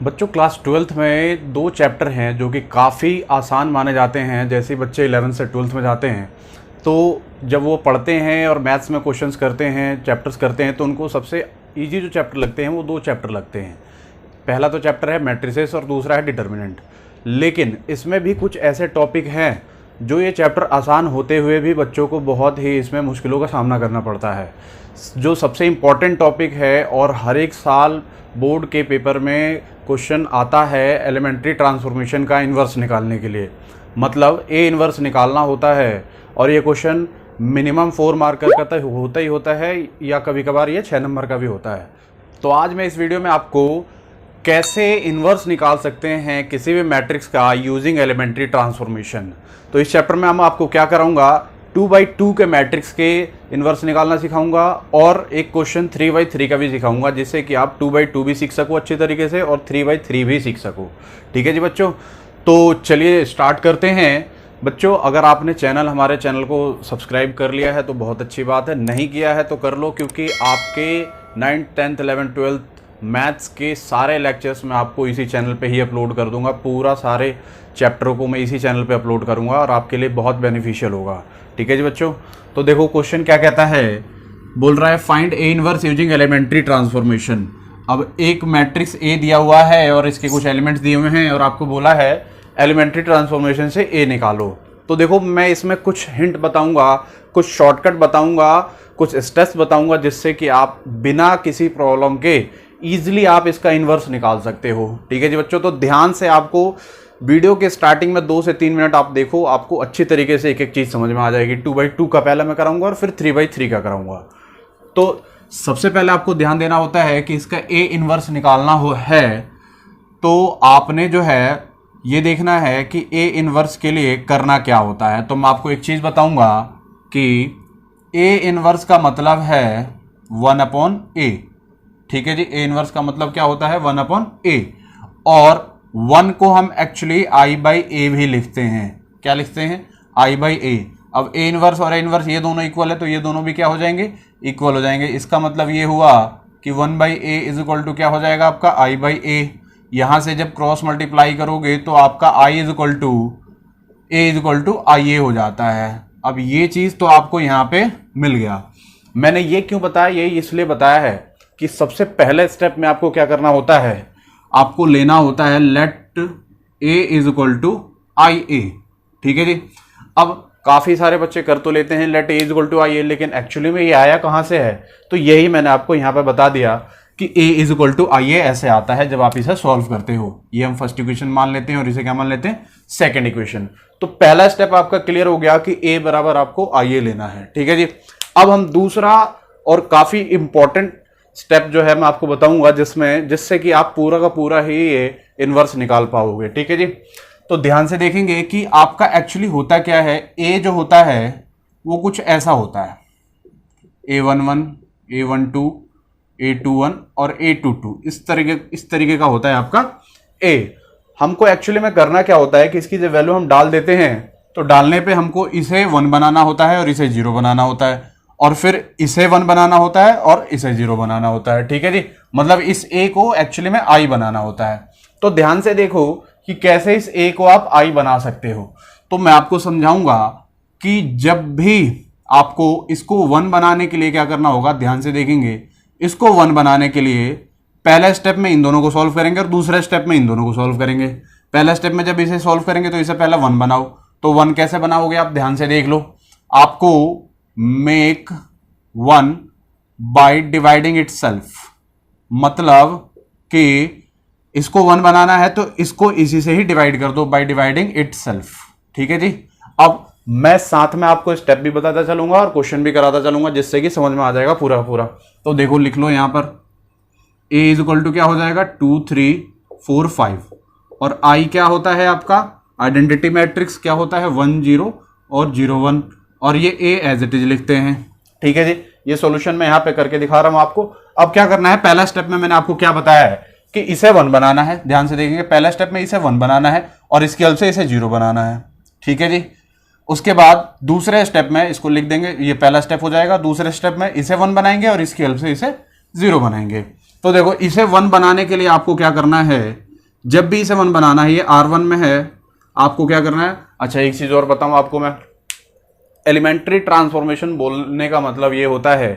बच्चों class 12th में दो चैप्टर हैं जो कि काफ़ी आसान माने जाते हैं। जैसे बच्चे 11th से 12th में जाते हैं तो जब वो पढ़ते हैं और मैथ्स में क्वेश्चंस करते हैं, चैप्टर्स करते हैं, तो उनको सबसे इजी जो चैप्टर लगते हैं वो दो चैप्टर लगते हैं। पहला तो चैप्टर है मैट्रिसेस और दूसरा है डिटर्मिनेंट। लेकिन इसमें भी कुछ ऐसे टॉपिक हैं जो ये चैप्टर आसान होते हुए भी बच्चों को बहुत ही इसमें मुश्किलों का सामना करना पड़ता है। जो सबसे इम्पॉर्टेंट टॉपिक है और हर एक साल बोर्ड के पेपर में क्वेश्चन आता है एलिमेंट्री ट्रांसफॉर्मेशन का इन्वर्स निकालने के लिए, मतलब ए इन्वर्स निकालना होता है। और ये क्वेश्चन मिनिमम 4 मार्कर का तो होता ही होता है, या कभी कभार ये 6 नंबर का भी होता है। तो आज मैं इस वीडियो में आपको कैसे इन्वर्स निकाल सकते हैं किसी भी मैट्रिक्स का यूजिंग एलिमेंट्री ट्रांसफॉर्मेशन। तो इस चैप्टर में हम आपको क्या कराऊंगा, 2x2 के मैट्रिक्स के इन्वर्स निकालना सिखाऊंगा और एक क्वेश्चन 3x3 का भी सिखाऊंगा, जिससे कि आप 2x2 भी सीख सको अच्छी तरीके से और 3x3 भी सीख सको। ठीक है जी बच्चों, तो चलिए स्टार्ट करते हैं। बच्चों अगर आपने हमारे चैनल को सब्सक्राइब कर लिया है तो बहुत अच्छी बात है, नहीं किया है तो कर लो, क्योंकि आपके 9th 10th 11th 12th maths के सारे लेक्चर्स मैं आपको इसी चैनल पे ही अपलोड कर दूंगा। पूरा सारे चैप्टरों को मैं इसी चैनल पे अपलोड करूंगा और आपके लिए बहुत बेनिफिशियल होगा। ठीक है जी बच्चों, तो देखो क्वेश्चन क्या कहता है, बोल रहा है find a inverse using elementary transformation. अब एक मैट्रिक्स ए दिया हुआ है और इसके कुछ एलिमेंट्स दिए हुए हैं और आपको बोला है एलिमेंट्री ट्रांसफॉर्मेशन से ए निकालो। तो देखो मैं इसमें कुछ हिंट बताऊंगा, कुछ शॉर्टकट बताऊंगा, कुछ स्टेप्स बताऊंगा, जिससे कि आप बिना किसी प्रॉब्लम के ईजिली आप इसका इन्वर्स निकाल सकते हो। ठीक है जी बच्चों, तो ध्यान से आपको वीडियो के स्टार्टिंग में 2 से 3 मिनट आप देखो, आपको अच्छी तरीके से एक एक चीज़ समझ में आ जाएगी। 2x2 का पहला मैं कराऊंगा और फिर 3x3 का कराऊंगा। तो सबसे पहले आपको ध्यान देना होता है कि इसका ए इन्वर्स निकालना है तो आपने जो है ये देखना है कि ए इन्वर्स के लिए करना क्या होता है। तो मैं आपको एक चीज़ बताऊंगा कि ए इन्वर्स का मतलब है 1/a। ठीक है जी, ए इनवर्स का मतलब क्या होता है 1/a, और 1 को हम एक्चुअली i/a भी लिखते हैं। क्या लिखते हैं? i/a। अब ए इनवर्स और ए इनवर्स ये दोनों इक्वल है तो ये दोनों भी क्या हो जाएंगे? इक्वल हो जाएंगे। इसका मतलब ये हुआ कि 1/a इज इक्वल टू क्या हो जाएगा आपका i/a। यहां से जब क्रॉस मल्टीप्लाई करोगे तो आपका i is equal to a is equal to ia हो जाता है। अब ये चीज तो आपको यहाँ पे मिल गया। मैंने ये क्यों बताया, ये इसलिए बताया है कि सबसे पहले स्टेप में आपको क्या करना होता है, आपको लेना होता है let a is equal to ia। ठीक है जी, अब काफी सारे बच्चे कर तो लेते हैं let a is equal to ia, लेकिन एक्चुअली में ये आया कहां से है, तो यही मैंने आपको यहां पे बता दिया कि a is equal to ia ऐसे आता है जब आप इसे सॉल्व करते हो। ये हम फर्स्ट इक्वेशन मान लेते हैं और इसे क्या मान लेते हैं, सेकंड इक्वेशन। तो पहला स्टेप आपका क्लियर हो गया कि a बराबर आपको ia लेना है। ठीक है जी, अब हम दूसरा और काफी इंपॉर्टेंट स्टेप जो है मैं आपको बताऊंगा जिससे कि आप पूरा का पूरा ही ये इन्वर्स निकाल पाओगे। ठीक है जी, तो ध्यान से देखेंगे कि आपका एक्चुअली होता क्या है। ए जो होता है वो कुछ ऐसा होता है, a11, a12, a21 और a22, इस तरीके का होता है आपका ए। हमको एक्चुअली में करना क्या होता है कि इसकी जो वैल्यू हम डाल देते हैं तो डालने पे हमको इसे 1 बनाना होता है और इसे 0 बनाना होता है, और फिर इसे 1 बनाना होता है और इसे 0 बनाना होता है। ठीक है जी, मतलब इस a को एक्चुअली में i बनाना होता है। तो ध्यान से देखो कि कैसे इस a को आप i बना सकते हो। तो मैं आपको समझाऊंगा कि जब भी आपको इसको 1 बनाने के लिए क्या करना होगा, ध्यान से देखेंगे। इसको 1 बनाने के लिए पहले स्टेप में इन दोनों को सॉल्व करेंगे और दूसरे स्टेप में इन दोनों को सॉल्व करेंगे। पहले स्टेप में जब इसे सॉल्व करेंगे तो इसे पहले 1 बनाओ। तो 1 कैसे बनाओगे आप ध्यान से देख लो, आपको मेक 1 बाय डिवाइडिंग इटसेल्फ, मतलब कि इसको 1 बनाना है तो इसको इसी से ही डिवाइड कर दो बाय डिवाइडिंग इटसेल्फ। ठीक है जी, अब मैं साथ में आपको स्टेप भी बताता चलूंगा और क्वेश्चन भी कराता चलूंगा, जिससे कि समझ में आ जाएगा पूरा पूरा। तो देखो लिख लो यहां पर a इज इक्वल टू क्या हो जाएगा 2 3 4 5, और i क्या होता है आपका आइडेंटिटी मैट्रिक्स क्या होता है 1 0 और 0 1, और ये a एज इट इज लिखते हैं। ठीक है जी, ये सॉल्यूशन मैं यहां पे करके दिखा रहा हूं आपको। अब क्या करना है, पहला स्टेप में मैंने आपको क्या बताया है कि इसे 1 बनाना है। ध्यान से देखेंगे, पहला स्टेप में इसे 1 बनाना है और इसकी हेल्प से इसे 0 बनाना है। ठीक है जी, उसके बाद दूसरे स्टेप में इसको लिख देंगे, ये पहला स्टेप हो जाएगा। दूसरे स्टेप में इसे 1 बनाएंगे और इसकी हेल्प से इसे 0 बनाएंगे। तो देखो इसे 1 बनाने के लिए आपको क्या करना है, जब भी इसे 1 बनाना है, ये R1 में है, आपको क्या करना है। अच्छा एक चीज और बताऊं आपको मैं, एलिमेंट्री ट्रांसफॉर्मेशन बोलने का मतलब ये होता है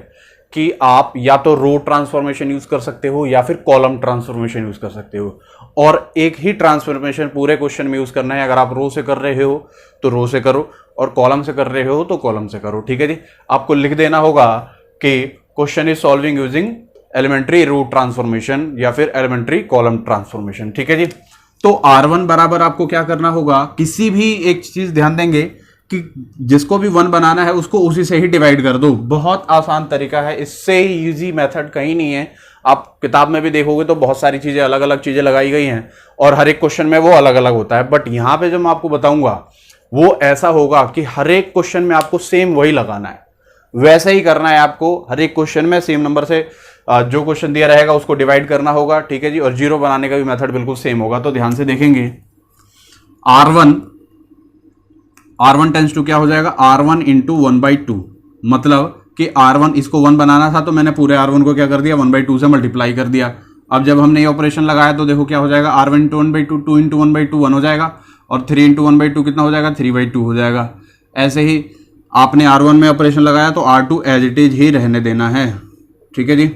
कि आप या तो रो ट्रांसफॉर्मेशन यूज कर सकते हो या फिर कॉलम ट्रांसफॉर्मेशन यूज कर सकते हो, और एक ही ट्रांसफॉर्मेशन पूरे क्वेश्चन में यूज करना है। अगर आप रो से कर रहे हो तो रो से करो, और कॉलम से कर रहे हो तो कॉलम से करो, ठीक है जी। आपको लिख देना होगा कि question is solving using elementary row transformation या फिर एलिमेंट्री कॉलम ट्रांसफॉर्मेशन, ठीक है जी। तो R1 बराबर आपको क्या करना होगा, किसी भी एक चीज ध्यान देंगे कि जिसको भी 1 बनाना है उसको उसी से ही डिवाइड कर दो। बहुत आसान तरीका है, इससे इजी मेथड कहीं नहीं है। आप किताब में भी देखोगे तो बहुत सारी चीजें, अलग अलग चीजें लगाई गई हैं और हर एक क्वेश्चन में वो अलग अलग होता है, बट यहां पे जो मैं आपको बताऊंगा वो ऐसा होगा कि हर एक क्वेश्चन में आपको सेम वही लगाना है, वैसे ही करना है आपको। हर एक क्वेश्चन में सेम नंबर से जो क्वेश्चन दिया रहेगा उसको डिवाइड करना होगा, ठीक है जी। और जीरो बनाने का भी मेथड बिल्कुल सेम होगा। तो ध्यान से देखेंगे, R1 टेंस टू क्या हो जाएगा, R1 इंटू 1/2, मतलब कि R1 इसको 1 बनाना था तो मैंने पूरे R1 को क्या कर दिया, 1/2 से मल्टीप्लाई कर दिया। अब जब हमने ये ऑपरेशन लगाया तो देखो क्या हो जाएगा, R1 इंटू 1/2, 2 इंटू 1/2 1 हो जाएगा, और 3 इंटू 1/2 कितना हो जाएगा, 3/2 हो जाएगा। ऐसे ही आपने R1 में ऑपरेशन लगाया तो R2 as it is he रहने देना है, ठीक है जी।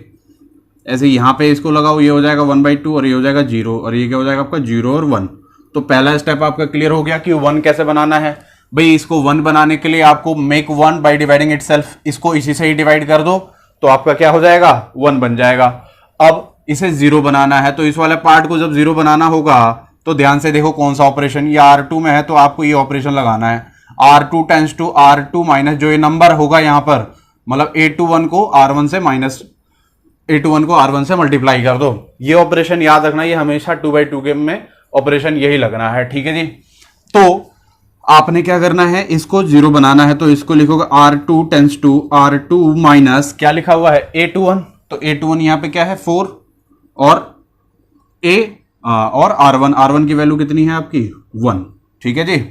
ऐसे यहाँ पे इसको लगाओ, ये हो जाएगा 1/2 और ये हो जाएगा 0, और ये क्या हो जाएगा आपका 0 और 1। तो पहला स्टेप आपका क्लियर हो गया कि 1 कैसे बनाना है। भाई इसको 1 बनाने के लिए आपको मेक 1 बाय डिवाइडिंग इटसेल्फ, इसको इसी से ही डिवाइड कर दो तो आपका क्या हो जाएगा, 1 बन जाएगा। अब इसे 0 बनाना है तो इस वाले पार्ट को जब 0 बनाना होगा तो ध्यान से देखो कौन सा ऑपरेशन, ये R2 में है तो आपको ये ऑपरेशन लगाना है। R2 tends to R2 minus जो ये नंबर होगा यहाँ पर, मतलब A21 को R1 से मल्टीप्लाई कर दो। ये ऑपरेशन याद रखना, ये हमेशा 2/2 के में ऑपरेशन यही लगना है, ठीक है जी। तो आपने क्या करना है, इसको 0 बनाना है तो इसको लिखोगे R2 tends to R2 minus क्या लिखा हुआ है, A21। तो A21 यहां पे क्या है 4, और R1 की वैल्यू कितनी है आपकी 1, ठीक है जी।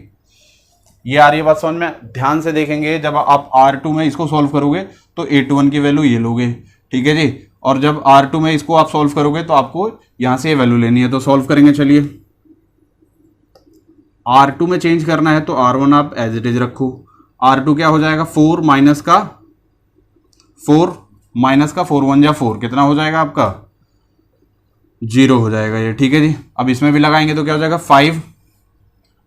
ये आ रही है बात समझ में। ध्यान से देखेंगे, जब आप R2 में इसको सॉल्व करोगे तो A21 की वैल्यू ये लोगे, ठीक है जी। और जब R2 में इसको आप सॉल्व करोगे तो आपको यहां से ये वैल्यू लेनी है। तो सॉल्व करेंगे, चलिए। R2 में चेंज करना है तो R1 आप एज इट इज रखो। R2 क्या हो जाएगा, 4 माइनस का 4 1 या 4 कितना हो जाएगा आपका, 0 हो जाएगा ये, ठीक है जी। अब इसमें भी लगाएंगे तो क्या हो जाएगा,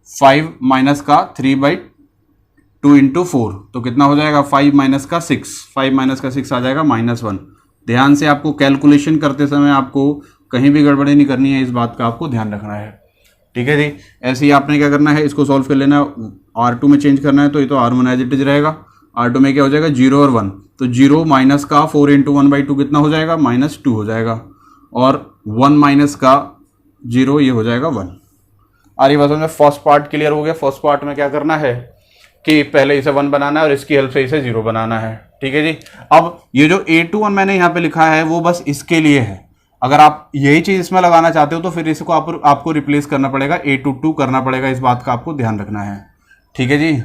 5 माइनस का 3/2 इंटू 4 तो कितना हो जाएगा, 5 माइनस का 6 आ जाएगा -1। ध्यान से आपको कैलकुलेशन करते समय आपको कहीं भी गड़बड़ी नहीं करनी है, इस बात का आपको ध्यान रखना है, ठीक है जी। ऐसे ही आपने क्या करना है, इसको सॉल्व कर लेना है। R2 में चेंज करना है तो ये तो R1 एज इट इज रहेगा। R2 में क्या हो जाएगा, 0 और 1, तो 0 माइनस का 4 इंटू 1/2 कितना हो जाएगा, -2 हो जाएगा, और 1 माइनस का 0 ये हो जाएगा 1। आरी बात में फर्स्ट पार्ट क्लियर हो गया। फर्स्ट पार्ट में क्या करना है कि पहले इसे 1 बनाना है और इसकी हेल्प से इसे 0 बनाना है, ठीक है जी। अब ये जो A21 मैंने यहाँ पे लिखा है वो बस इसके लिए है। अगर आप यही चीज इसमें लगाना चाहते हो तो फिर इसको आपको रिप्लेस करना पड़ेगा, A22 करना पड़ेगा। इस बात का आपको ध्यान रखना है, ठीक है जी।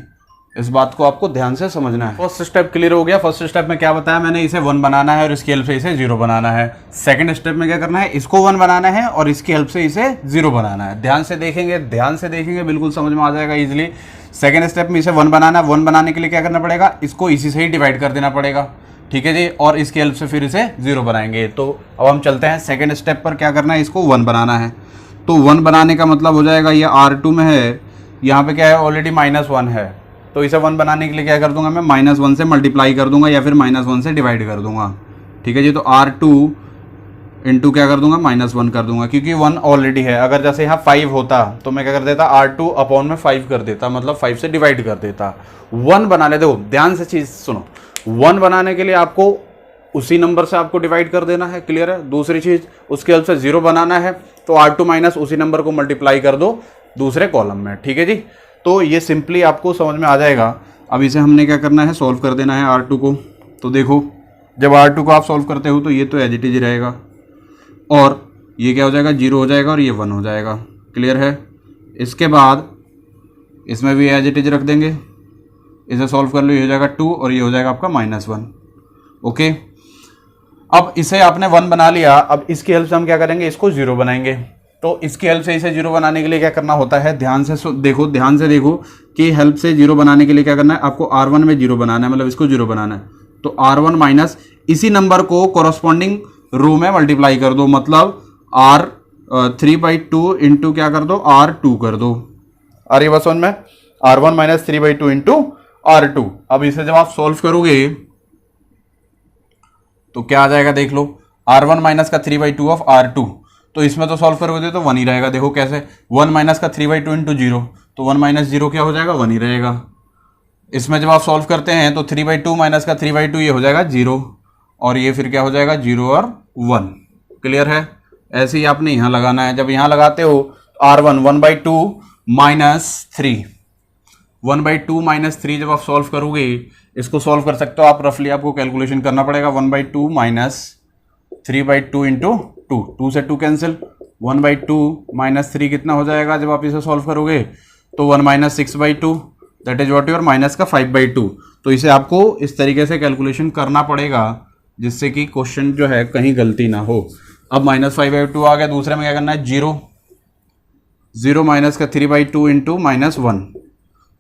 इस बात को आपको ध्यान से समझना है। फर्स्ट स्टेप क्लियर हो गया। फर्स्ट स्टेप में क्या बताया मैंने, इसे 1 बनाना है और इसकी हेल्प से इसे 0 बनाना है। सेकंड स्टेप में क्या करना है, इसको 1 बनाना है और इसकी हेल्प से इसे 0 बनाना है। ध्यान से देखेंगे बिल्कुल समझ में आ जाएगा इजीली। सेकंड स्टेप में इसे 1 बनाना है। 1 बनाने के लिए क्या करना पड़ेगा, इसको इसी से ही डिवाइड कर देना पड़ेगा, ठीक है जी, और इसकी हेल्प से फिर इसे 0 बनाएंगे। तो अब हम चलते हैं सेकंड स्टेप पर। क्या करना है, इसको 1 बनाना है। तो 1 बनाने का मतलब हो जाएगा, ये R2 में है, यहाँ पे क्या है ऑलरेडी -1 है, तो इसे 1 बनाने के लिए क्या कर दूंगा मैं, -1 से मल्टीप्लाई कर दूंगा या फिर -1 से डिवाइड कर दूंगा, ठीक है जी। तो R2 इंटू क्या कर दूंगा, -1 कर दूंगा, क्योंकि 1 ऑलरेडी है। अगर जैसे यहाँ 5 होता तो मैं क्या कर देता, R2 अपॉन में 5 कर देता, मतलब 5 से डिवाइड कर देता। 1 बनाने दो, ध्यान से चीज सुनो। 1 बनाने के लिए आपको उसी नंबर से आपको डिवाइड कर देना है, क्लियर है। दूसरी चीज, उसके हेल्प से 0 बनाना है तो R2 माइनस उसी नंबर को मल्टीप्लाई कर दो दूसरे कॉलम में, ठीक है जी। तो ये सिंपली आपको समझ में आ जाएगा। अब इसे हमने क्या करना है, सॉल्व कर देना है R2 को। तो देखो, जब R2 को आप सॉल्व करते हो तो ये तो एज इट इज रहेगा, और ये क्या हो जाएगा, 0 हो जाएगा और ये 1 हो जाएगा, क्लियर है। इसके बाद इसमें भी एज इट इज रख देंगे, इसे सॉल्व कर लो, ये हो जाएगा 2 और ये हो जाएगा आपका -1, ओके। अब इसे आपने 1 बना लिया। अब इसकी हेल्प से हम क्या करेंगे, इसको 0 बनाएंगे। तो इसकी हेल्प से इसे जीरो बनाने के लिए क्या करना होता है, ध्यान से देखो कि हेल्प से जीरो बनाने के लिए क्या करना है, आपको R1 में जीरो बनाना है, मतलब इसको जीरो बनाना है। तो R1 माइनस इसी नंबर को कॉरस्पॉन्डिंग रो में मल्टीप्लाई कर दो, मतलब R3/2 इंटू क्या कर दो, R2 कर दो। आ रही है बात समझ में, R1 माइनस 3/2 इंटू R2। अब इसे जब आप सॉल्व करोगे तो क्या आ जाएगा, देख लो, R1 माइनस का 3/2 ऑफ R2, तो इसमें तो सॉल्व करोगे तो 1 ही रहेगा। देखो कैसे, 1 माइनस का 3/2 इंटू 0, तो 1 माइनस 0 क्या हो जाएगा, 1 ही रहेगा। इसमें जब आप सॉल्व करते हैं तो 3/2 माइनस का 3/2 ये हो जाएगा 0, और ये फिर क्या हो जाएगा 0 और 1। क्लियर है, ऐसे ही आपने यहाँ लगाना है। जब यहाँ लगाते हो R1 1/2 माइनस 3, 1/2 माइनस 3 जब आप सॉल्व करोगे, इसको सॉल्व कर सकते हो आप, रफली आपको कैलकुलेशन करना पड़ेगा। 1/2 माइनस 3/2 इंटू 2, 2 से 2 कैंसिल, 1/2 माइनस 3 कितना हो जाएगा जब आप इसे सॉल्व करोगे, तो 1 minus 6/2, that is what your minus का 5/2। तो इसे आपको इस तरीके से कैलकुलेशन करना पड़ेगा जिससे कि क्वेश्चन जो है कहीं गलती ना हो। अब माइनस 5/2 आ गया, दूसरे में क्या करना है, 0 माइनस का 3/2 इंटू माइनस 1,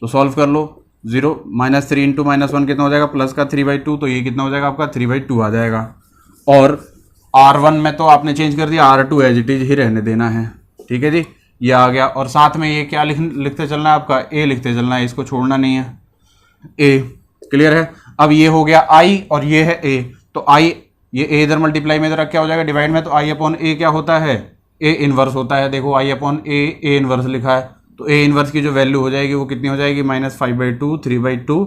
तो सॉल्व कर लो। 0 माइनस 3 इंटू माइनस 1 कितना हो जाएगा, प्लस का 3/2, तो ये कितना हो जाएगा आपका 3/2 आ जाएगा। और R1 में तो आपने चेंज कर दिया, R2 as it is he रहने देना है। ठीक है जी, ये आ गया। और साथ में ये क्या लिखते चलना है आपका, A लिखते चलना है, इसको छोड़ना नहीं है, A। क्लियर है। अब ये हो गया I और ये है A, तो I, ये A इधर मल्टीप्लाई में इधर क्या हो जाएगा, डिवाइड में, तो I अपॉन A क्या होता है, A इनवर्स होता है। देखो I अपॉन A इनवर्स लिखा है, तो A इनवर्स की जो वैल्यू हो जाएगी वो कितनी हो जाएगी, माइनस 5/2, 3/2,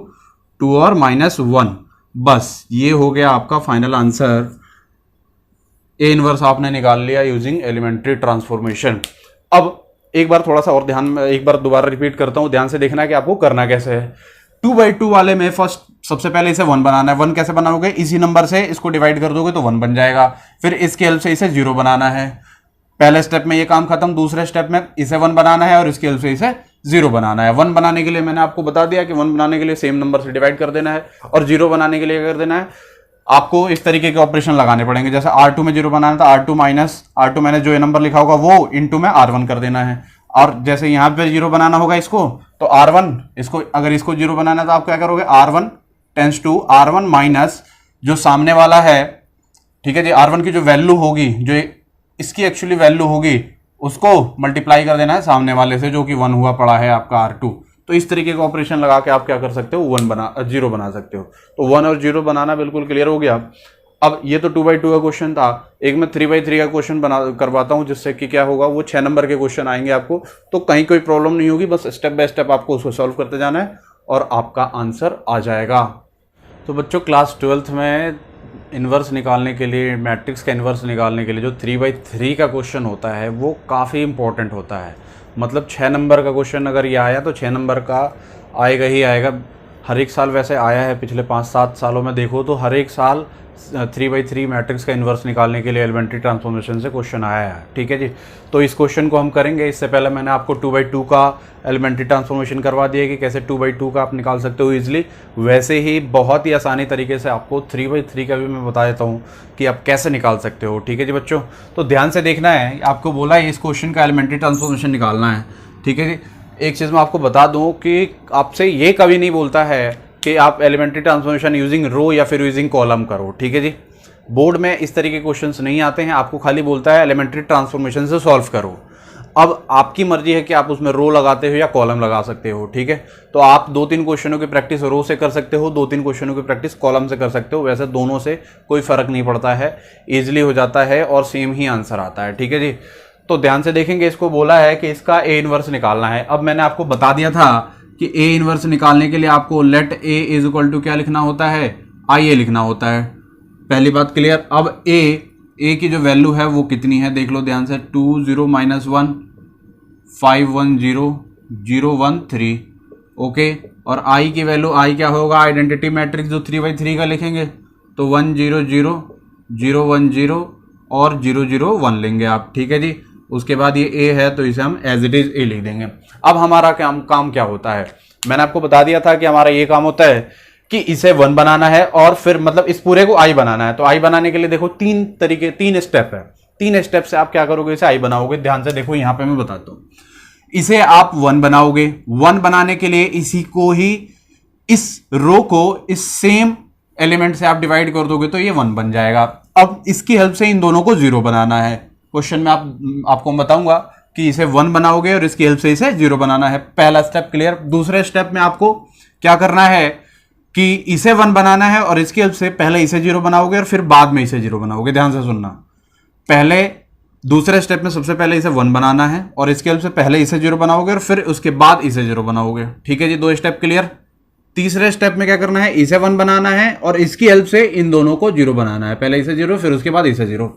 2 और माइनस 1। बस ये हो गया आपका फाइनल आंसर। ए इनवर्स आपने निकाल लिया यूजिंग एलिमेंट्री ट्रांसफॉर्मेशन। अब एक बार थोड़ा सा और ध्यान में, एक बार दोबारा रिपीट करता हूं, ध्यान से देखना है कि आपको करना कैसे है। 2/2 वाले में फर्स्ट सबसे पहले इसे 1 बनाना है। 1 कैसे बनाओगे, इसी नंबर से इसको डिवाइड कर दोगे तो 1 बन जाएगा। फिर इसकी हेल्प से इसे 0 बनाना है। पहले स्टेप में ये काम खत्म, दूसरे स्टेप में इसे 1 बनाना है और इसकी हेल्प से इसे 0 बनाना है। 1 बनाने के लिए मैंने आपको बता दिया कि 1 बनाने के लिए सेम नंबर से डिवाइड कर देना है, और 0 बनाने के लिए कर देना है, आपको इस तरीके के ऑपरेशन लगाने पड़ेंगे। जैसे R2 में 0 बनाना था, R2 माइनस जो ये नंबर लिखा होगा वो इंटू में R1 कर देना है। और जैसे यहां पे 0 बनाना होगा इसको, तो R1, इसको अगर इसको 0 बनाना है तो आप क्या करोगे, R1 tense to R1 minus जो सामने वाला है, ठीक है जी, R1 की जो वैल्यू होगी, जो इसकी एक्चुअली वैल्यू होगी, उसको मल्टीप्लाई कर देना है सामने वाले से जो कि 1 हुआ पड़ा है आपका R2। तो इस तरीके का ऑपरेशन लगा के आप क्या कर सकते हो, 0 बना सकते हो। तो 1 और 0 बनाना बिल्कुल क्लियर हो गया। अब ये तो 2/2 का क्वेश्चन था, एक मैं 3/3 का क्वेश्चन करवाता हूं, जिससे कि क्या होगा, वो 6 नंबर के क्वेश्चन आएंगे आपको, तो कहीं कोई प्रॉब्लम नहीं होगी, बस स्टेप बाय स्टेप आपको उसको सॉल्व करते जाना है और आपका आंसर आ जाएगा। तो बच्चों, क्लास 12th में इन्वर्स निकालने के लिए, मैट्रिक्स का इन्वर्स निकालने के लिए जो 3/3 का क्वेश्चन होता है वो काफ़ी इंपॉर्टेंट होता है। मतलब 6 नंबर का क्वेश्चन अगर ये आया तो 6 नंबर का आएगा ही आएगा। हर एक साल वैसे आया है, पिछले 5-7 सालों में देखो तो हर एक साल 3/3 मैट्रिक्स का इन्वर्स निकालने के लिए एलिमेंट्री ट्रांसफॉर्मेशन से क्वेश्चन आया है। ठीक है जी, तो इस क्वेश्चन को हम करेंगे। इससे पहले मैंने आपको 2/2 का एलिमेंट्री ट्रांसफॉर्मेशन करवा दिया कि कैसे 2/2 का आप निकाल सकते हो ईजिली। वैसे ही बहुत ही आसानी तरीके से आपको 3/3 का भी मैं बता देता हूँ कि आप कैसे निकाल सकते हो। ठीक है जी बच्चों, तो ध्यान से देखना है, आपको बोला है इस क्वेश्चन का एलिमेंट्री ट्रांसफॉर्मेशन निकालना है। ठीक है जी, एक चीज़ मैं आपको बता दूँ कि आपसे ये कभी नहीं बोलता है कि आप एलिमेंट्री ट्रांसफॉर्मेशन यूजिंग रो या फिर यूजिंग कॉलम करो। ठीक है जी, बोर्ड में इस तरीके के क्वेश्चंस नहीं आते हैं, आपको खाली बोलता है एलिमेंट्री ट्रांसफॉर्मेशन से सॉल्व करो। अब आपकी मर्जी है कि आप उसमें रो लगाते हो या कॉलम लगा सकते हो। ठीक है, तो आप 2-3 क्वेश्चनों की प्रैक्टिस रो से कर सकते हो, 2-3 क्वेश्चनों की प्रैक्टिस कॉलम से कर सकते हो। वैसे दोनों से कोई फर्क नहीं पड़ता है, ईजिली हो जाता है और सेम ही आंसर आता है। ठीक है जी, तो ध्यान से देखेंगे, इसको बोला है कि इसका ए इनवर्स निकालना है। अब मैंने आपको बता दिया था कि ए इनवर्स निकालने के लिए आपको let A is equal to क्या लिखना होता है, आई ए लिखना होता है। पहली बात क्लियर। अब ए की जो वैल्यू है वो कितनी है देख लो ध्यान से, 2 0 -1 5 1 0 0 1 3। ओके, और आई की वैल्यू, आई क्या होगा, आइडेंटिटी मैट्रिक्स जो 3/3 का लिखेंगे, तो 1 0 0 0 1 0 और 0 0 1 लेंगे आप। ठीक है जी, उसके बाद ये ए है तो इसे हम एज इट इज ए लिख देंगे। अब हमारा काम क्या होता है, मैंने आपको बता दिया था कि हमारा ये काम होता है कि इसे 1 बनाना है और फिर मतलब इस पूरे को आई बनाना है। तो आई बनाने के लिए देखो 3 स्टेप है। 3 स्टेप से आप क्या करोगे, इसे आई बनाओगे। ध्यान से देखो, यहां पे मैं बताता हूं। इसे आप 1 बनाओगे। 1 बनाने के लिए इसी को ही, इस रो को इस सेम एलिमेंट से आप डिवाइड कर दोगे तो ये 1 बन जाएगा। अब इसकी हेल्प से इन दोनों को 0 बनाना है। क्वेश्चन में आपको बताऊंगा कि इसे 1 बनाओगे और इसकी हेल्प से इसे 0 बनाना है। पहला स्टेप क्लियर। दूसरे स्टेप में आपको क्या करना है कि इसे 1 बनाना है और इसकी हेल्प से पहले इसे 0 बनाओगे और फिर बाद में इसे 0 बनाओगे। ध्यान से सुनना, पहले दूसरे स्टेप में सबसे पहले इसे 1 बनाना है और इसकी हेल्प से पहले इसे 0 बनाओगे और फिर उसके बाद इसे 0 बनाओगे। ठीक है जी, 2 स्टेप क्लियर। तीसरे स्टेप में क्या करना है, इसे 1 बनाना है और इसकी हेल्प से इन दोनों को 0 बनाना है। पहले इसे 0 फिर उसके बाद इसे 0।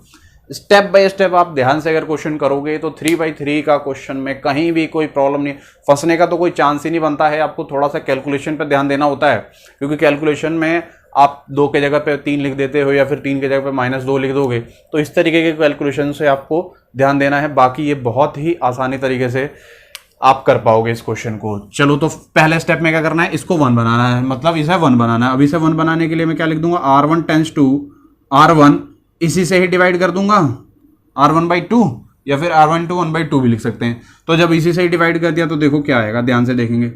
स्टेप बाय स्टेप आप ध्यान से अगर क्वेश्चन करोगे तो 3x3 का क्वेश्चन में कहीं भी कोई प्रॉब्लम नहीं, फंसने का तो कोई चांस ही नहीं बनता है। आपको थोड़ा सा कैलकुलेशन पर ध्यान देना होता है, क्योंकि कैलकुलेशन में आप 2 के जगह पे 3 लिख देते हो या फिर 3 के जगह पे -2 लिख दोगे, तो इस तरीके के कैलकुलेशन से आपको ध्यान देना है। बाकी ये बहुत ही आसानी तरीके से आप कर पाओगे इस क्वेश्चन को। चलो, तो पहले स्टेप में क्या करना है, इसको 1 बनाना है, मतलब इसे 1 बनाना है। अब इसे 1 बनाने के लिए मैं क्या लिख दूंगा, R1 टेंस टू R1, इसी से ही डिवाइड कर दूंगा R1/2, या फिर R1 × 1/2 भी लिख सकते हैं। तो जब इसी से ही डिवाइड कर दिया तो देखो क्या आएगा, ध्यान से देखेंगे।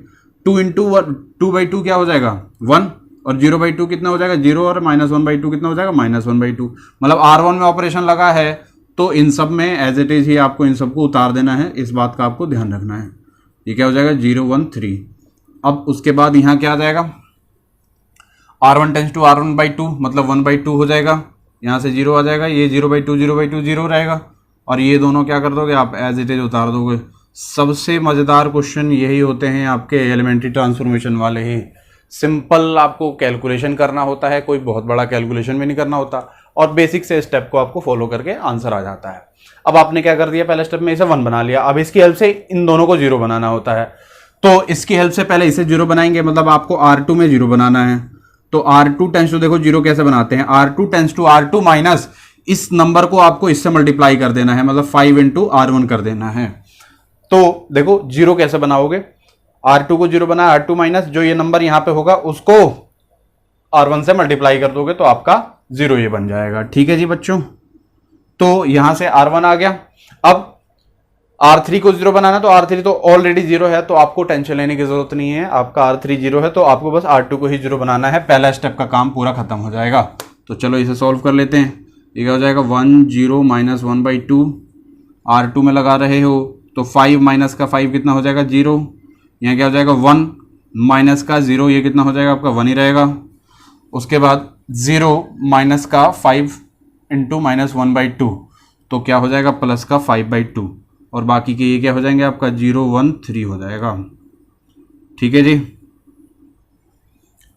2 × 2/2 क्या हो जाएगा, 1, और 0/2 कितना हो जाएगा, 0, और -1/2 कितना हो जाएगा, -1/2। मतलब R1 में ऑपरेशन लगा है तो इन सब में एज इट इज ही आपको इन सबको उतार देना है। इस बात का आपको ध्यान रखना है। ये क्या हो जाएगा, 0, 1, 3। अब उसके बाद यहाँ क्या आ जाएगा, R1 टेंस टू R1/2, मतलब 1/2 हो जाएगा। यहाँ से 0 आ जाएगा, ये 0/2 0/2 0 रहेगा, और ये दोनों क्या कर दोगे आप, एज इट इज उतार दोगे। सबसे मज़ेदार क्वेश्चन यही होते हैं आपके एलिमेंट्री ट्रांसफॉर्मेशन वाले ही। सिंपल आपको कैलकुलेशन करना होता है, कोई बहुत बड़ा कैलकुलेशन भी नहीं करना होता, और बेसिक से स्टेप को आपको फॉलो करके आंसर आ जाता है। अब आपने क्या कर दिया, पहले स्टेप में इसे 1 बना लिया। अब इसकी हेल्प से इन दोनों को 0 बनाना होता है, तो इसकी हेल्प से पहले इसे 0 बनाएंगे, मतलब आपको R2 में 0 बनाना है। तो R2 टेंस टू, देखो 0 कैसे बनाते हैं, R2 tends to R2 minus इस नंबर को आपको इससे मल्टीप्लाई कर देना है, मतलब 5 × R1 कर देना है। तो देखो 0 कैसे बनाओगे, R2 को 0 बना, R2 माइनस जो ये नंबर यहां पे होगा उसको R1 से मल्टीप्लाई कर दोगे तो आपका 0 ये बन जाएगा। ठीक है जी बच्चों, तो यहां से R1 आ गया। अब R3 को 0 बनाना, तो R3 तो ऑलरेडी 0 है, तो आपको टेंशन लेने की जरूरत नहीं है। आपका R3 0 है, तो आपको बस R2 को ही 0 बनाना है। पहला स्टेप का काम पूरा खत्म हो जाएगा। तो चलो इसे सॉल्व कर लेते हैं। ये क्या हो जाएगा, 1, 0 -1/2। R2 में लगा रहे हो तो 5 माइनस का 5 कितना हो जाएगा, 0। यहाँ क्या हो जाएगा, 1 माइनस का 0, ये कितना हो जाएगा आपका, 1 ही रहेगा। उसके बाद 0 माइनस का 5 × -1/2, तो क्या हो जाएगा, प्लस का 5/2, और बाकी के ये क्या हो जाएंगे आपका, 0, 1, 3 हो जाएगा। ठीक है जी।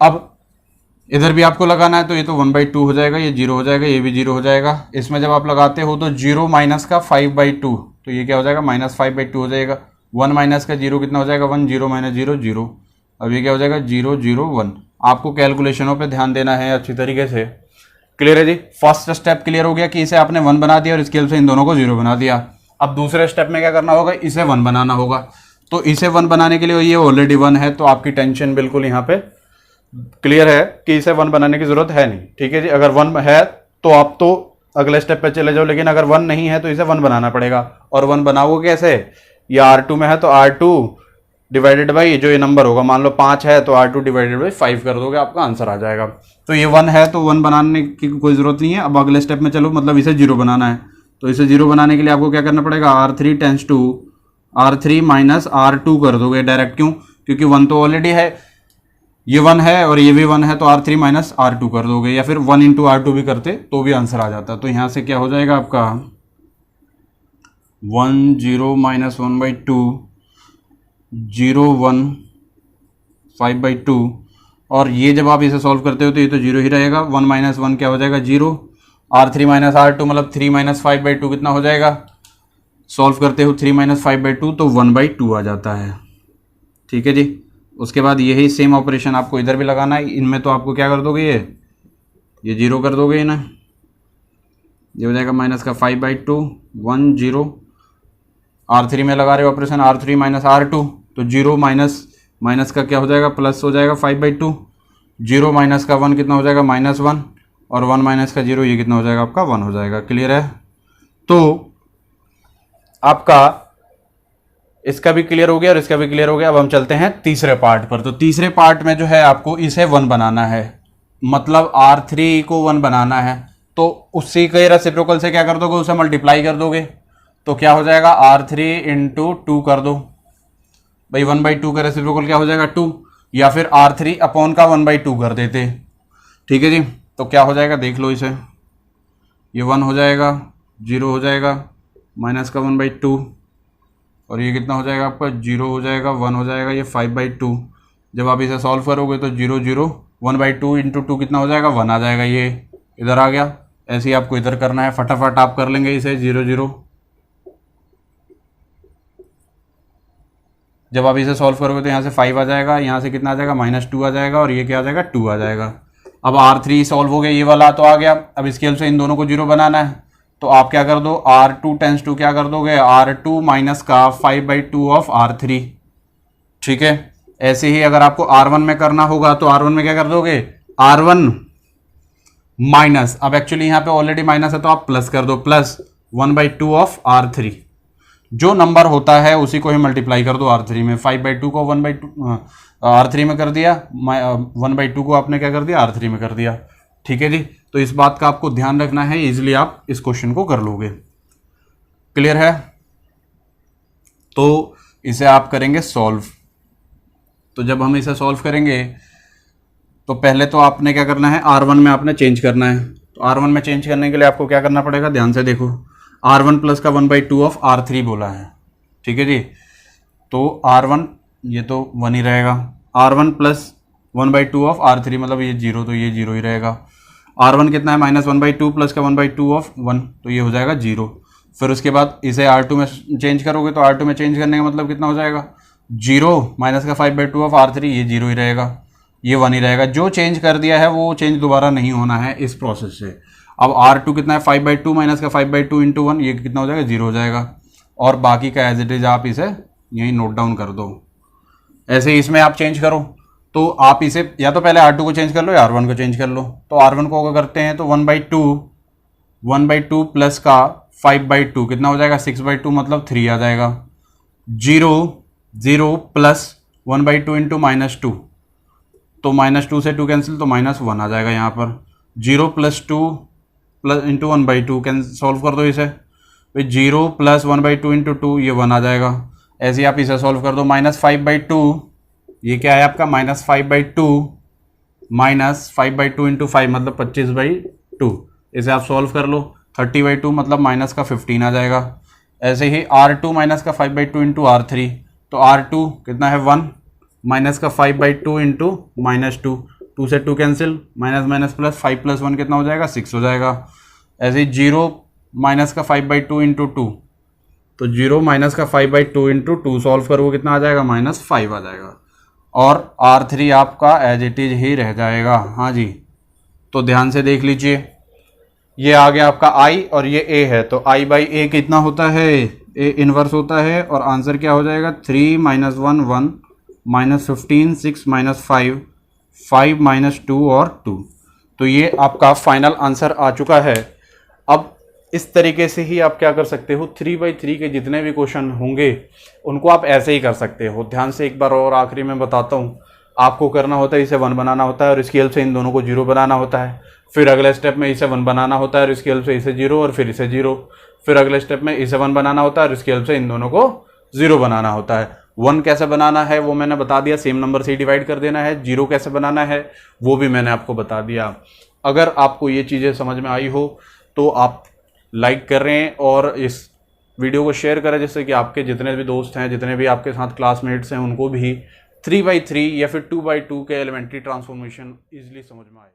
अब इधर भी आपको लगाना है, तो ये तो 1/2 हो जाएगा, ये 0 हो जाएगा, ये भी 0 हो जाएगा। इसमें जब आप लगाते हो तो 0 माइनस का 5/2, तो ये क्या हो जाएगा, -5/2 हो जाएगा। 1 माइनस का 0 कितना हो जाएगा, 1, 0 - 0 0। अब ये क्या हो जाएगा, 0, 0, 1। आपको कैलकुलेशनों पे ध्यान देना है अच्छी तरीके से। क्लियर है जी। फर्स्ट स्टेप क्लियर हो गया कि इसे आपने 1 बना दिया और इसके हेल्प से इन दोनों को 0 बना दिया। अब दूसरे स्टेप में क्या करना होगा, इसे 1 बनाना होगा। तो इसे 1 बनाने के लिए ये ऑलरेडी 1 है, तो आपकी टेंशन बिल्कुल यहाँ पे क्लियर है कि इसे 1 बनाने की जरूरत है नहीं। ठीक है जी। अगर 1 है तो आप तो अगले स्टेप पे चले जाओ, लेकिन अगर 1 नहीं है तो इसे 1 बनाना पड़ेगा। और 1 बनाओगे कैसे, ये R2 में है तो R2 डिवाइडेड बाई जो ये नंबर होगा, मान लो 5 है तो R2 डिवाइडेड बाई 5 कर दोगे, आपका आंसर आ जाएगा। तो ये 1 है तो 1 बनाने की कोई जरूरत नहीं है। अब अगले स्टेप में चलो, मतलब इसे 0 बनाना है। तो इसे 0 बनाने के लिए आपको क्या करना पड़ेगा, R3 tense to R3 minus R2 कर दोगे डायरेक्ट। क्यों, क्योंकि 1 तो ऑलरेडी है, ये 1 है और ये भी 1 है, तो R3 माइनस R2 कर दोगे, या फिर 1 × R2 भी करते तो भी आंसर आ जाता। तो यहाँ से क्या हो जाएगा आपका 1, 0 -1/2, 0, 1, 5/2। और ये जब आप इसे सॉल्व करते हो तो ये तो 0 ही रहेगा। 1 - 1 क्या हो जाएगा, 0। R3 माइनस R2 मतलब 3 - 5/2 कितना हो जाएगा, सॉल्व करते हो 3 - 5/2 तो 1/2 आ जाता है। ठीक है जी। उसके बाद यही सेम ऑपरेशन आपको इधर भी लगाना है। इनमें तो आपको क्या कर दोगे, ये 0 कर दोगे ना, ये हो जाएगा माइनस का 5/2, 1, 0। R3 में लगा रहे हो ऑपरेशन, R3 माइनस R2, तो 0 माइनस का क्या हो जाएगा, प्लस हो जाएगा 5/2। 0 माइनस का 1 कितना हो जाएगा, -1, और 1 माइनस का 0 ये कितना हो जाएगा आपका, 1 हो जाएगा। क्लियर है। तो आपका इसका भी क्लियर हो गया और इसका भी क्लियर हो गया। अब हम चलते हैं तीसरे पार्ट पर। तो तीसरे पार्ट में जो है आपको इसे 1 बनाना है, मतलब R3 को 1 बनाना है। तो उसी के रेसिप्रोकल से क्या कर दोगे, उसे मल्टीप्लाई कर दोगे। तो क्या हो जाएगा, R3 इंटू 2 कर दो भाई, 1/2 का रेसिप्रोकल क्या हो जाएगा 2, या फिर R3 अपॉन का 1/2 कर देते। ठीक है जी, तो क्या हो जाएगा देख लो इसे, ये 1 हो जाएगा, 0 हो जाएगा, माइनस का 1/2, और ये कितना हो जाएगा आपका 0 हो जाएगा, 1 हो जाएगा, ये 5/2। जब आप इसे सॉल्व करोगे तो 0 0 1/2 इंटू 2 कितना हो जाएगा 1 आ जाएगा, ये इधर आ गया। ऐसे ही आपको इधर करना है, फटाफट आप कर लेंगे इसे 0 0। जब आप इसे सॉल्व करोगे तो यहाँ से 5 आ जाएगा, यहाँ से कितना आ जाएगा -2 आ जाएगा, और ये क्या आ जाएगा 2 आ जाएगा। अब R3 सॉल्व हो गया, ये वाला तो आ गया। अब इसके हेल्प से इन दोनों को 0 बनाना है, तो आप क्या कर दो, R2 टेंस टू क्या कर दोगे, R2 माइनस का 5/2 ऑफ R3। ठीक है, ऐसे ही अगर आपको R1 में करना होगा तो R1 में क्या कर दोगे, R1 माइनस, अब एक्चुअली यहाँ पे ऑलरेडी माइनस है तो आप प्लस कर दो, प्लस 1/2 ऑफ R3। जो नंबर होता है उसी को ही मल्टीप्लाई कर दो R3 में। 5/2 को 1/2 R3 में कर दिया, 1/2 को आपने क्या कर दिया R3 में कर दिया। ठीक है जी, तो इस बात का आपको ध्यान रखना है, इजीली आप इस क्वेश्चन को कर लोगे। क्लियर है, तो इसे आप करेंगे सॉल्व। तो जब हम इसे सॉल्व करेंगे तो पहले तो आपने क्या करना है, R1 में आपने चेंज करना है। तो R1 में चेंज करने के लिए आपको क्या करना पड़ेगा, ध्यान से देखो, R1 प्लस का 1/2 ऑफ R3 बोला है। ठीक है जी, तो R1 ये तो 1 ही रहेगा, R1 प्लस 1/2 ऑफ R3 मतलब ये 0, तो ये 0 ही रहेगा। R1 कितना है, -1/2 प्लस का 1/2 ऑफ 1, तो ये हो जाएगा 0। फिर उसके बाद इसे R2 में चेंज करोगे तो R2 में चेंज करने का मतलब कितना हो जाएगा, 0 माइनस का 5/2 ऑफ R3, ये 0 ही रहेगा, ये 1 ही रहेगा। जो चेंज कर दिया है वो चेंज दोबारा नहीं होना है इस प्रोसेस से। अब R2 कितना है, 5/2 माइनस का 5/2 इंटू 1, ये कितना हो जाएगा 0 हो जाएगा, और बाकी का एज इट इज आप इसे यहीं नोट डाउन कर दो। ऐसे ही इसमें आप चेंज करो, तो आप इसे या तो पहले R2 को चेंज कर लो या R1 को चेंज कर लो। तो R1 को अगर करते हैं तो 1/2 प्लस का 5/2 कितना हो जाएगा 6/2 मतलब 3 आ जाएगा। 0 0 प्लस 1/2 इंटू -2, तो -2 से 2 कैंसिल, तो -1 आ जाएगा यहाँ पर। 0 plus 2 plus into 1/2 can solve कर दो इसे, 0 प्लस 1/2 इंटू 2, ये 1 आ जाएगा। ऐसे ही आप इसे सॉल्व कर दो, -5/2, ये क्या है आपका -5/2 इंटू 5 मतलब 25/2। इसे आप सॉल्व कर लो, 30/2 मतलब माइनस का 15 आ जाएगा। ऐसे ही R2 माइनस का 5/2 इंटू R3, तो R2 कितना है 1, माइनस का 5/2 इंटू -2, 2 से 2 कैंसिल, माइनस माइनस प्लस, 5 + 1 कितना हो जाएगा 6 हो जाएगा। ऐसे ही 0 माइनस का 5/2 इंटू 2, तो 0 माइनस का 5/2 इंटू 2 सॉल्व करोगे कितना आ जाएगा -5 आ जाएगा, और R3 आपका एज इट इज ही रह जाएगा। हाँ जी, तो ध्यान से देख लीजिए, ये आ गया आपका I और ये A है, तो I/A कितना होता है, A इनवर्स होता है, और आंसर क्या हो जाएगा 3 - 1 1 -15 6 -5 5 - 2 और 2। तो ये आपका फाइनल आंसर आ चुका है। अब इस तरीके से ही आप क्या कर सकते हो, 3/3 के जितने भी क्वेश्चन होंगे उनको आप ऐसे ही कर सकते हो। ध्यान से एक बार और आखिरी में बताता हूँ, आपको करना होता है इसे 1 बनाना होता है और इसकी हेल्प से इन दोनों को 0 बनाना होता है। फिर अगले स्टेप में इसे 1 बनाना होता है और इसकी हेल्प से इसे 0 और फिर इसे 0। फिर अगले स्टेप में इसे 1 बनाना होता है और इसकी हेल्प से इन दोनों को 0 बनाना होता है। 1 कैसे बनाना है वो मैंने बता दिया, सेम नंबर से डिवाइड कर देना है। 0 कैसे बनाना है वो भी मैंने आपको बता दिया। अगर आपको ये चीज़ें समझ में आई हो तो आप लाइक करें और इस वीडियो को शेयर करें, जिससे कि आपके जितने भी दोस्त हैं, जितने भी आपके साथ क्लासमेट्स हैं, उनको भी 3/3 या फिर 2/2 के एलिमेंट्री ट्रांसफॉर्मेशन ईजिली समझ में आए।